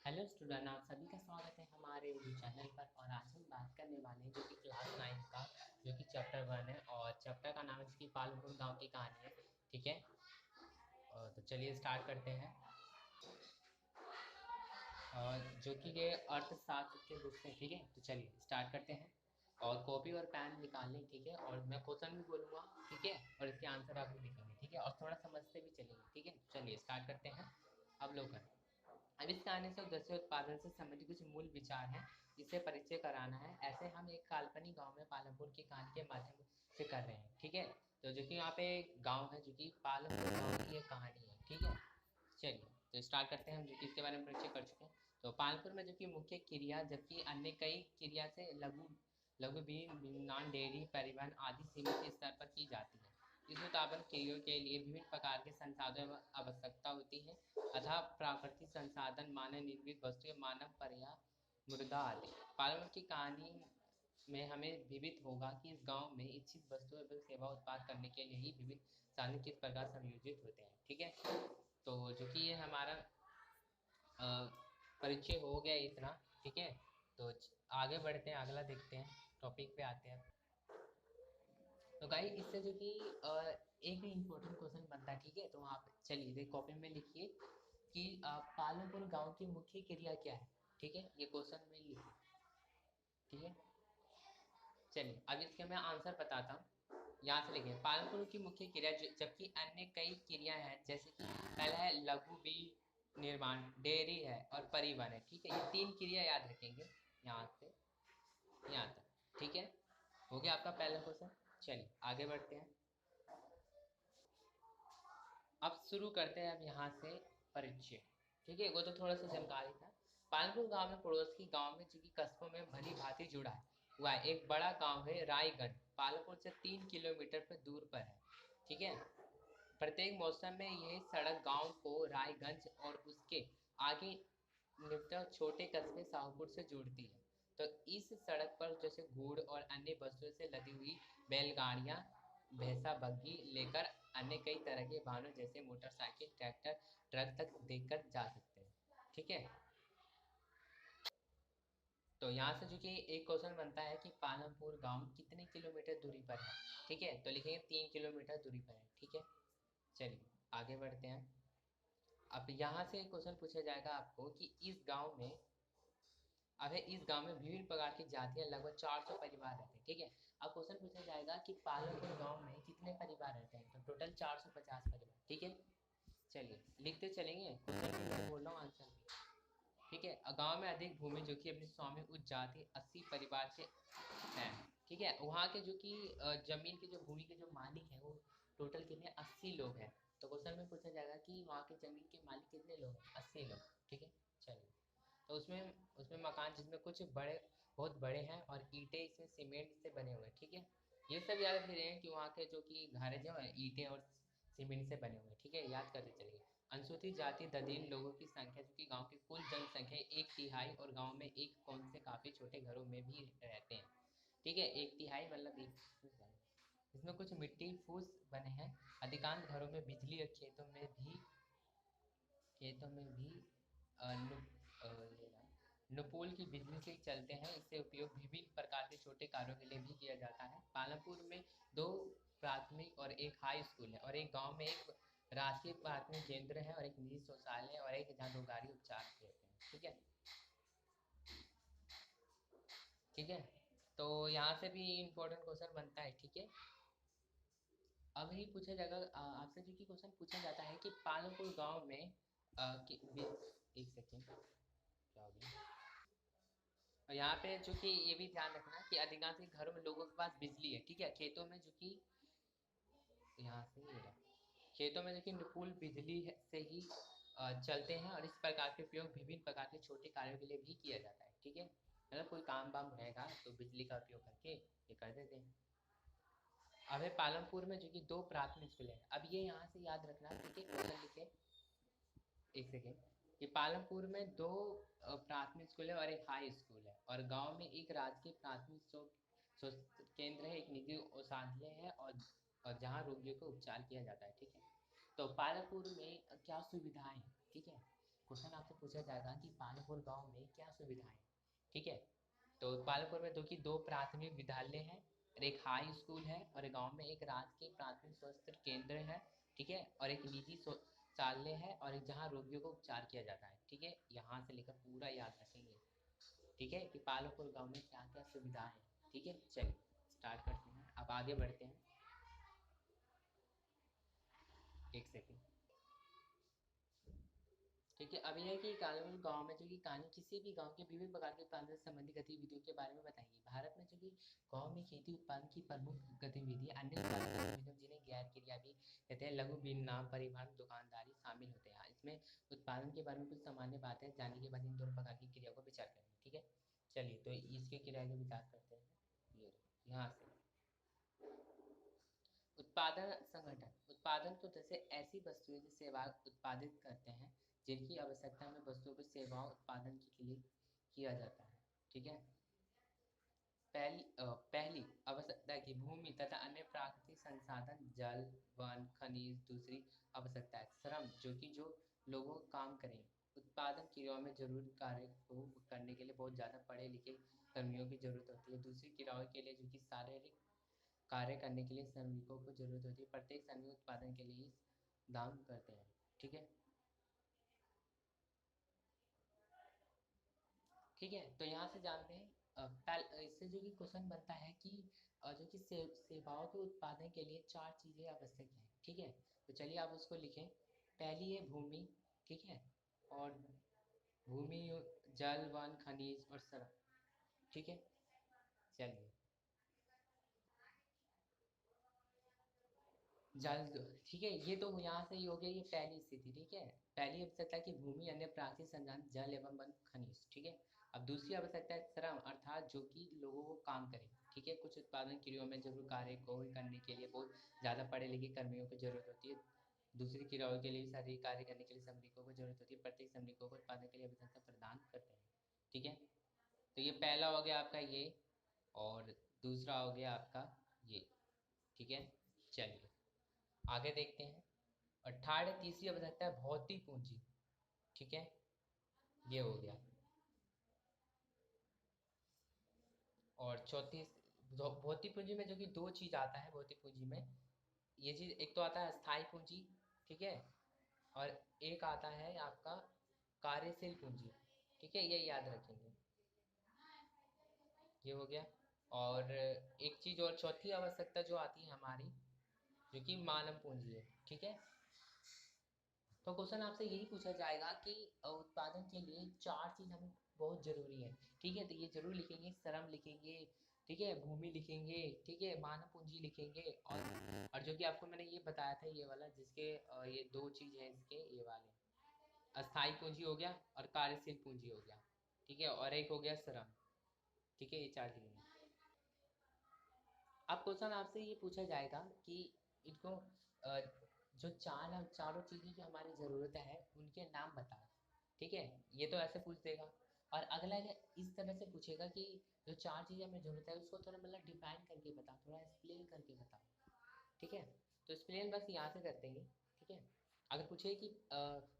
Hello student, आप सभी का स्वागत है हमारे YouTube चैनल पर। और आज हम बात करने वाले हैं जो कि क्लास 9 का जो कि चैप्टर 1 है और चैप्टर का नाम है जिसकी पालमपुर गांव की कहानी है। ठीक है, और तो चलिए स्टार्ट करते हैं। और जो कि ये अर्थशास्त्र के बुक से, ठीक है, तो चलिए स्टार्ट करते हैं। और कॉपी और पेन निकाल लें, ठीक है, और मैं क्वेश्चन भी बोलूँगा, ठीक है, और इसके आंसर आप भी लिखेंगे, ठीक है, और थोड़ा समझते भी चलेंगे, ठीक है। चलिए स्टार्ट करते हैं अवलोकन। अब इस कहानी से उद्देश्य उत्पादन से संबंधित कुछ मूल विचार हैं जिससे परिचय कराना है। ऐसे हम एक काल्पनिक गांव में पालमपुर की कहानी के माध्यम से कर रहे हैं, ठीक है। तो जो कि यहाँ पे गांव है जो कि पालमपुर गांव की एक कहानी है, ठीक है। चलिए तो स्टार्ट करते हैं, हम जो कि इसके बारे में परिचय कर चुके हैं। तो पालमपुर में जो कि मुख्य क्रिया जबकि अन्य कई क्रिया से लघु लघु विमान डेयरी परिवहन आदि सीमित स्तर पर की जाती है। इस उत्पादन क्रियों के लिए विभिन्न प्रकार के संसाधनों एवं आवश्यकता होती है। अतः प्राकृतिक संसाधन, मानव निर्मित वस्तुएं, मानव पर्याय, मृदा आदि। पालमपुर की कहानी में हमें विविध होगा कि इस गांव में इच्छित वस्तु एवं सेवा उत्पाद करने के लिए ही विभिन्न साधन किस प्रकार संयोजित होते हैं, ठीक है। तो जो कि ये हमारा परिचय हो गया इतना, ठीक है। तो आगे बढ़ते हैं, अगला देखते हैं, टॉपिक पे आते हैं। तो गाइस इससे जो कि एक भी इम्पोर्टेंट क्वेश्चन बनता है, ठीक है। तो आप चलिए कॉपी में लिखिए कि पालमपुर गांव की मुख्य क्रिया क्या है, ठीक है, ये क्वेश्चन में लिखिए, ठीक है। चलिए अब इसके मैं आंसर बताता हूँ। यहाँ से लिखिए पालमपुर की मुख्य क्रिया जबकि अन्य कई क्रिया हैं, जैसे कि पहला है लघु निर्माण, डेयरी है और परिवहन है, ठीक है। ये तीन क्रिया याद रखेंगे यहाँ से यहाँ तक, ठीक है। हो गया आपका पहला क्वेश्चन। चलिए आगे बढ़ते हैं। अब शुरू करते हैं अब यहाँ से परिचय, ठीक है। वो तो थोड़ा सा जानकारी था। पालनपुर गांव में पड़ोस की गांव में जो कि कस्बों में भली भांति जुड़ा है हुआ है। एक बड़ा गांव है रायगढ़, पालनपुर से 3 किलोमीटर पर दूर पर है, ठीक है। प्रत्येक मौसम में यह सड़क गांव को रायगंज और उसके आगे निकट छोटे कस्बे शाहपुर से जोड़ती है। तो इस सड़क पर जैसे गुड़ और अन्य वस्तुओं से लदी हुई बैलगाड़ियां, भैंसा बग्घी लेकर अन्य कई तरह के वाहनों जैसे मोटरसाइकिल, ट्रैक्टर, ट्रक तक देखकर जा सकते हैं, ठीक है। तो यहाँ से जो कि एक क्वेश्चन बनता है कि पालमपुर गांव कितने किलोमीटर दूरी पर है, ठीक है। तो लिखेंगे 3 किलोमीटर दूरी पर है, ठीक है। चलिए आगे बढ़ते हैं। अब यहाँ से क्वेश्चन पूछा जाएगा आपको कि इस गांव में इस गांव में विभिन्न प्रकार की जातियां, लगभग 400 परिवार रहते हैं, ठीक है। अब क्वेश्चन पूछा जाएगा कि पालमपुर गांव में कितने परिवार रहते हैं, तो टोटल 450 परिवार, ठीक है। चलिए लिखते चलेंगे, क्वेश्चन भी मैं बोल रहा हूँ, आंसर भी, ठीक है। गांव में अधिक भूमि जो कि अपने स्वामी उच्च जाति 80 परिवार से है, ठीक है। वहाँ के जो कि जमीन के जो भूमि के जो मालिक हैं वो टोटल कितने 80 लोग हैं। तो क्वेश्चन में पूछा जाएगा कि वहाँ के जमीन के मालिक कितने लोग हैं, 80 लोग, ठीक है। चलिए तो उसमें उसमें मकान जिसमें कुछ बड़े बहुत बड़े हैं और ईंटें इसमें सीमेंट से बने हुए हैं, ठीक है। ये सब याद रख रहे हैं कि वहाँ के जो कि घर जो है ईंटें और सीमेंट से बने हुए हैं, ठीक है, याद करते चलिए। अनुसूचित जाति ददीन लोगों की संख्या जो कि गांव की कुल जनसंख्या 1/3 और गांव में एक कौन से काफी छोटे घरों में भी रहते हैं, ठीक है। 1/3 मतलब एक, इसमें कुछ मिट्टी फूस बने हैं। अधिकांश घरों में बिजली और खेतों में भी ये रहा, नुपुल की बिजली से चलते हैं। इससे उपयोग विभिन्न प्रकार के छोटे कार्यों के लिए भी किया जाता है। पालमपुर में 2 प्राथमिक और एक हाई स्कूल है और एक गांव में एक राष्ट्रीय प्राथमिक केंद्र है और एक निजी शौचालय है और एक जहाँ 2 गाड़ी उपचार देते हैं, ठीक है, ठीक है। तो यहाँ से भी इम्पोर्टेंट क्वेश्चन बनता है, ठीक है। अब ही पूछा जाएगा आपसे जो कि क्वेश्चन पूछा जाता है कि पालमपुर गांव में एक सेकेंड क्या हो गया। और यहाँ पे जो कि ये भी ध्यान रखना कि अधिकांश घरों में लोगों के पास बिजली है, ठीक है। खेतों में जो कि यहाँ से ये रहा, खेतों में जो कि निपुल बिजली से ही चलते हैं और इस प्रकार के उपयोग विभिन्न प्रकार के छोटे कार्यों के लिए भी किया जाता है, ठीक है। मतलब कोई काम वाम रहेगा तो बिजली का उपयोग करके ये कर देते हैं। अब है पालमपुर में जो कि 2 प्राथमिक स्कूल है। अब ये यहाँ से याद रखना, ठीक है, क्वेश्चन लिखे, एक सेकेंड। ये पालमपुर में 2 प्राथमिक स्कूल है और एक हाई स्कूल है और गांव में एक राजकीय प्राथमिक स्वास्थ्य केंद्र है, एक निजी औषधालय है और जहां रोगियों का उपचार किया जाता है, ठीक है। तो पालमपुर में क्या सुविधाएं हैं, ठीक है। क्वेश्चन आपसे पूछा जाएगा कि पालमपुर गांव में क्या सुविधाएं हैं, ठीक है। तो पालमपुर में दो प्राथमिक विद्यालय हैं और एक हाई स्कूल है और एक गांव में एक राजकीय प्राथमिक स्वास्थ्य केंद्र है, ठीक है, और एक निजी शौचालय है और एक जहां रोगियों को उपचार किया जाता है, ठीक है। यहाँ से लेकर पूरा याद रखेंगे, ठीक है, कि पालमपुर गांव में क्या क्या सुविधा है, ठीक है। चलिए स्टार्ट करते हैं, अब आगे बढ़ते हैं। एक सेकेंड, ठीक है। अब यह है कि कानून गांव में जो कि कानून किसी भी गांव के विभिन्न प्रकार के उत्पादन से संबंधित गतिविधियों के बारे में बताएंगे। भारत में जो कि गांव में खेती उत्पादन की प्रमुख गतिविधि अन्य उत्पादन गतिविधियों जिन्हें गैर क्रिया भी कहते हैं, लघु विनिर्माण परिवहन दुकानदारी शामिल होते हैं। इसमें उत्पादन के बारे में कुछ सामान्य बातें जानने के बाद इन दोनों प्रकार की क्रिया को विचार करेंगे, ठीक है। चलिए तो इसके क्रिया के विचार करते हैं। ये यहाँ से उत्पादन संगठन, उत्पादन को जैसे ऐसी वस्तुएं जो सेवा उत्पादित करते हैं जिनकी आवश्यकता में वस्तुओं को सेवाओं उत्पादन के लिए किया जाता है, ठीक है। पहली आवश्यकता की भूमि तथा अन्य प्राकृतिक संसाधन जल वन खनिज। दूसरी आवश्यकता है श्रम, जो लोगों को काम करें। उत्पादन क्रियाओं में जरूरी कार्य को करने के लिए बहुत ज़्यादा पढ़े लिखे कर्मियों की जरूरत होती है। दूसरी क्रियाओं के लिए जो कि शारीरिक कार्य करने के लिए श्रमिकों को जरूरत होती है। प्रत्येक श्रमिक उत्पादन के लिए दाम करते हैं, ठीक है। ठीक है, तो यहाँ से जानते हैं इससे जो कि क्वेश्चन बनता है कि जो कि सेवाओं के उत्पादन के लिए चार चीजें आवश्यक हैं, ठीक है। तो चलिए आप उसको लिखें। पहली है भूमि, ठीक है, और भूमि, जल वन खनिज और श्रम, ठीक है। चलिए जल, ठीक है, ये तो यहाँ से ही हो गया, ये पहली स्थिति, ठीक है। पहली आवश्यकता की भूमि अन्य प्राकृतिक संसाधन जल एवं वन खनिज, ठीक है। अब दूसरी आवश्यकता है श्रम, अर्थात जो कि लोगों को काम करे, ठीक है। कुछ उत्पादन क्रियाओं में जरूर कार्य को करने के लिए बहुत ज़्यादा पढ़े लिखे कर्मियों की जरूरत होती है। दूसरी क्रियाओं के लिए शारीरिक कार्य करने के लिए श्रमिकों को जरूरत होती है। प्रत्येक श्रमिकों को उत्पादन के लिए आवश्यकता प्रदान करते हैं, ठीक है। तो ये पहला हो गया आपका ये, और दूसरा हो गया आपका ये, ठीक है। चलिए आगे देखते हैं। और थर्ड तीसरी आवश्यकता है भौतिक पूंजी, ठीक है, ये हो गया। और चौथी भौतिक पूंजी में जो कि दो चीज आता है भौतिक पूंजी में, ये चीज एक तो आता है स्थायी पूंजी, ठीक है, और एक आता है आपका कार्यशील पूंजी, ठीक है, ये याद रखेंगे, ये हो गया। और एक चीज और चौथी आवश्यकता जो आती है हमारी, जो कि मानव पूंजी है, ठीक है। तो क्वेश्चन आपसे यही पूछा जाएगा कि उत्पादन के लिए चार चीज हमें बहुत जरूरी है, ठीक है। तो ये जरूर लिखेंगे, श्रम लिखेंगे, ठीक है, भूमि लिखेंगे, ठीक है, मानव पूंजी लिखेंगे, और जो कि आपको मैंने ये बताया था ये वाला, जिसके ये दो चीज है इसके, ये वाले अस्थाई पूंजी हो गया और कार्यशील पूंजी हो गया, ठीक है, और एक हो गया श्रम, ठीक है, ये चार चीजें। अब क्वेश्चन आपसे ये पूछा जाएगा कि इनको जो चारों चीज़ें जो हमारी ज़रूरत है उनके नाम बताओ, ठीक है। ये तो ऐसे पूछ देगा। और अगला है इस तरह से पूछेगा कि जो चार चीज़ें हमें ज़रूरत है उसको थोड़ा मतलब डिफाइन करके बताओ, थोड़ा एक्सप्लेन करके बताओ, ठीक है। तो एक्सप्लेन बस यहाँ से कर देंगे, ठीक है। अगर पूछे कि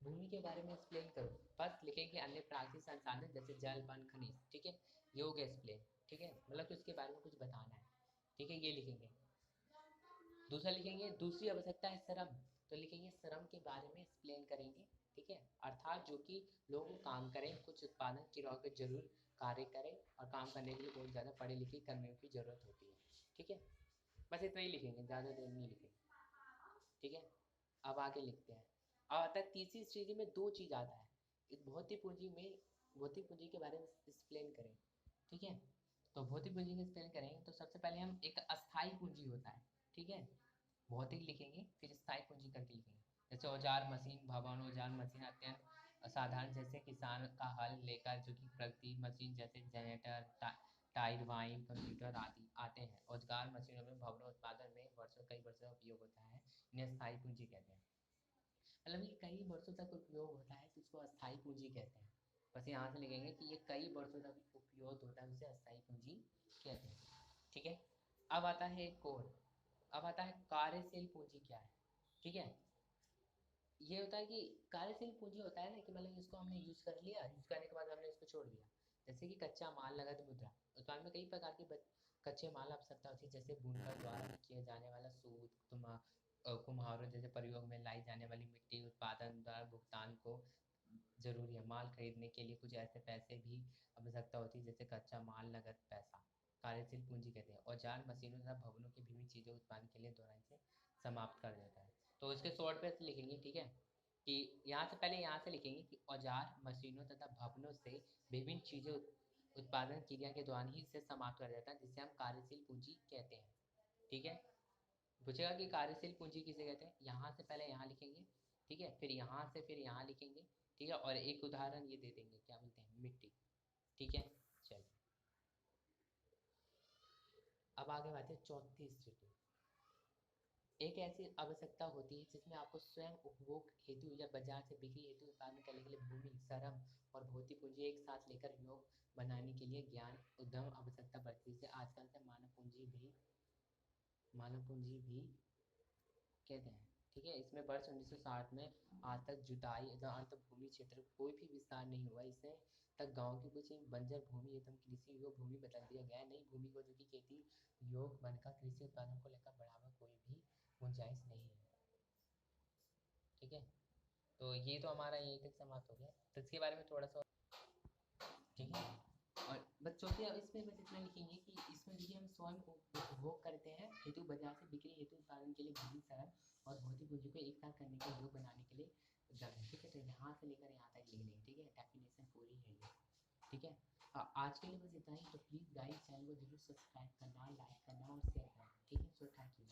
भूमि के बारे में एक्सप्लेन करो, बस लिखेंगे अन्य प्राकृतिक संसाधन जैसे जल वन खनिज, ठीक है, ये हो गया एक्सप्लेन, ठीक है, मतलब कि उसके बारे में कुछ बताना है, ठीक है, ये लिखेंगे। दूसरा लिखेंगे दूसरी आवश्यकता है श्रम, तो लिखेंगे श्रम के बारे में एक्सप्लेन करेंगे, ठीक है, अर्थात जो कि लोग काम करें, कुछ उत्पादन क्रियाओं के जरूर कार्य करें और काम करने के लिए बहुत ज़्यादा पढ़े लिखे कर्मियों की जरूरत होती है, ठीक है। बस इतना ही लिखेंगे, ज़्यादा देर नहीं लिखेंगे, ठीक है। अब आगे लिखते हैं। अब आता है तीसरी स्थिति में दो चीज़ आता है, एक भौतिक पूंजी में, भौतिक पूंजी के बारे में एक्सप्लेन करें, ठीक है। तो भौतिक पूंजी का एक्सप्लेन करेंगे तो सबसे पहले हम एक अस्थाई पूंजी होता है, ठीक है, भौतिक लिखेंगे फिर स्थायी पूंजी करके लिखेंगे। जैसे औजार मशीन भवन, औजार मशीन अत्यंत असाधारण, जैसे किसान का हल लेकर जो कि प्रगति मशीन जैसे जनरेटर टायर वाइन कंप्यूटर आदि आते हैं। औजार मशीनों में भवनों उत्पादन में कई वर्षों का उपयोग होता है, इन्हें स्थायी पूंजी कहते हैं। मतलब ये कई वर्षों तक उपयोग होता है तो इसको अस्थायी पूंजी कहते हैं। बस यहाँ से लिखेंगे कि ये कई वर्षों तक उपयोग होता है, उसे अस्थायी पूंजी कहते हैं, ठीक है। अब आता है एक और, अब आता है कार्यशील पूंजी क्या है, ठीक है। ये होता है कि कार्यशील पूंजी होता है ना कि मतलब इसको हमने यूज कर लिया, यूज करने के बाद हमने इसको छोड़ दिया। जैसे कि कच्चा माल, नगद मुद्रा। उत्पादन में कई प्रकार के कच्चे माल आवश्यकता होती है, जैसे बुनकर द्वारा किया जाने वाला सूत, कुम्हारों जैसे प्रयोग में लाई जाने वाली मिट्टी। उत्पादन द्वारा भुगतान को जरूरी है, माल खरीदने के लिए कुछ ऐसे पैसे भी आवश्यकता होती है, जैसे कच्चा माल, नगद पैसा। कार्यशील पूंजी कहते हैं औजार, मशीनों तथा भवनों की विभिन्न चीजों उत्पादन के लिए दोहराई से समाप्त कर देता है। तो इसके शॉर्ट पे लिखेंगे, ठीक है, कि यहाँ से पहले यहाँ से लिखेंगे कि औजार, मशीनों तथा भवनों से विभिन्न चीजें उत्पादन क्रिया के दौरान ही इसे समाप्त कर देता है, जिसे हम कार्यशील पूंजी कहते हैं। ठीक है, पूछेगा कि कार्यशील पूंजी किसे कहते हैं, यहाँ से पहले यहाँ लिखेंगे, ठीक है, फिर यहाँ से फिर यहाँ लिखेंगे, ठीक है, और एक उदाहरण ये दे देंगे, क्या बोलते हैं, मिट्टी। ठीक है, चलिए अब आगे बात है चौथी स्थिति। एक ऐसी आवश्यकता होती है जिसमें आपको स्वयं उपभोग हेतु या बाजार से बिक्री हेतु उत्पादन करने के लिए भूमि, श्रम और भौतिक पूंजी एक साथ लेकर योग बनाने के लिए ज्ञान, उद्यम आवश्यकता पड़ती है, जिसे आजकल से मानव पूंजी भी कहते हैं। ठीक है, इसमें वर्ष 1960 में आज तक जुताई अंत भूमि क्षेत्र कोई भी विस्तार नहीं हुआ। इससे तक गांव की कुछ बंजर भूमि एवं कृषि योग्य भूमि बदल दिया गया है। नई भूमि को जो कि खेती योग बनकर कृषि उत्पादन को लेकर बढ़ावा कोई भी गुंजाइश नहीं है। ठीक है, तो ये तो हमारा यहीं तक समाप्त हो गया, तो इसके बारे में थोड़ा सा। ठीक है, और बच्चों के अब इसमें बस इतना लिखेंगे कि इसमें यदि हम स्वयं उपभोग करते हैं हेतु बाजार से बिक्री हेतु उत्पादन के लिए भूमि, श्रम और भौतिक पूंजी को एक साथ करने के योग बनाने के लिए ठीक है, तो यहाँ से लेकर यहाँ तक लिख लेंगे। ठीक है, डेफिनेशन पूरी है ये। ठीक है, आज के लिए बस इतना ही। तो प्लीज़ गाइस चैनल को जरूर सब्सक्राइब करना, लाइक करना और शेयर करना। ठीक है, सो थैंक यू।